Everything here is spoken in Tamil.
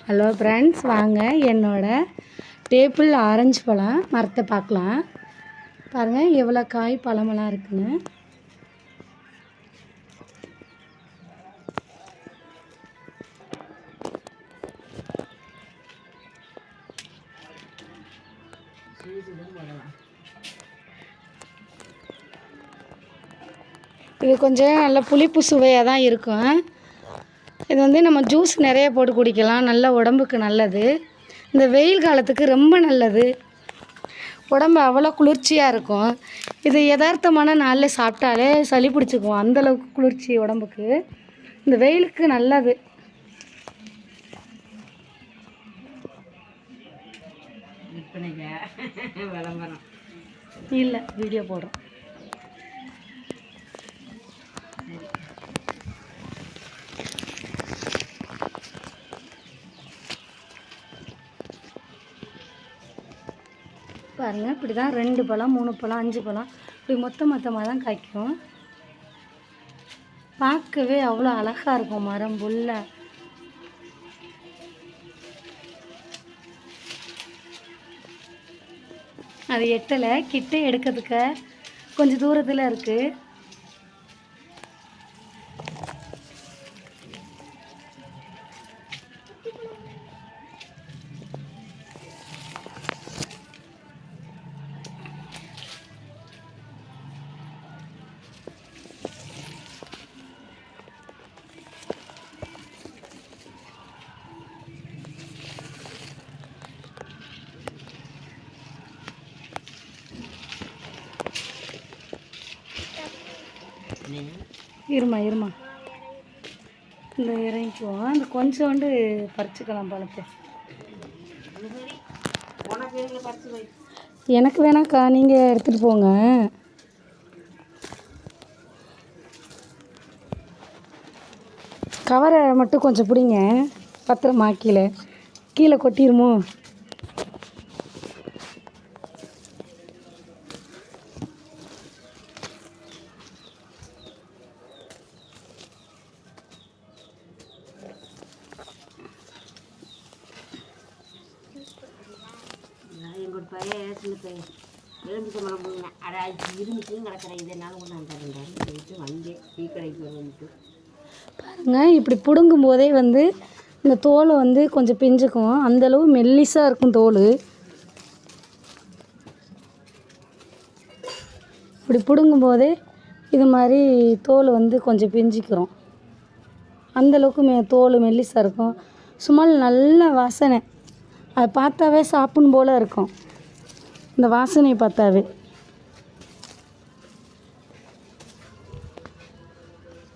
ஹலோ ஃப்ரெண்ட்ஸ், வாங்க என்னோடய டேபிள் ஆரஞ்சு பழம் மரத்தை பார்க்கலாம். பாருங்கள் எவ்வளோ காய் பழமெல்லாம் இருக்குன்னு. இது கொஞ்சம் நல்ல புளிப்பு சுவையாக தான் இருக்கும். இது வந்து நம்ம ஜூஸ் நிறைய போட்டு குடிக்கலாம், நல்ல உடம்புக்கு நல்லது. இந்த வெயில் காலத்துக்கு ரொம்ப நல்லது, உடம்பு அவ்வளோ குளிர்ச்சியாக இருக்கும். இது யதார்த்தமான நாளில் சாப்பிட்டாலே சளி பிடிச்சிக்குவோம், அந்தளவுக்கு குளிர்ச்சி உடம்புக்கு. இந்த வெயிலுக்கு நல்லது. இல்லை, வீடியோ போடுறோம். பாருங்கள், இப்படி தான் 2 பழம் 3 பழம் 5 பழம் இப்படி மொத்தமாக தான் காய்க்கும். பார்க்கவே அவ்வளோ அழகாக இருக்கும் மரம் புல்ல. அது எட்டலை, கிட்ட எடுக்கிறதுக்கு கொஞ்சம் தூரத்தில் இருக்குது. இருமா இந்த இறங்கிக்குவோம். அந்த கொஞ்சோண்டு பறிச்சுக்கலாம் பழத்தை. எனக்கு வேணாக்கா, நீங்கள் எடுத்துகிட்டு போங்க. கவரை மட்டும் கொஞ்சம் பிடிங்க, பத்திரமா கீழே கொட்டிடுமோ. பாருங்க, இப்படி பிடுங்கும் போதே வந்து இந்த தோல் வந்து கொஞ்சம் பிஞ்சுக்கும், அந்தளவு மெல்லிசாக இருக்கும் தோல். இப்படி பிடுங்கும் போதே இது மாதிரி தோல் வந்து கொஞ்சம் பிஞ்சிக்கிறோம். அந்தளவுக்கு தோல் மெல்லிசாக இருக்கும். சும்மா நல்ல வாசனை, அதை பார்த்தாவே சாப்பிடும் போல் இருக்கும். இந்த வாசனையை பார்த்தாவே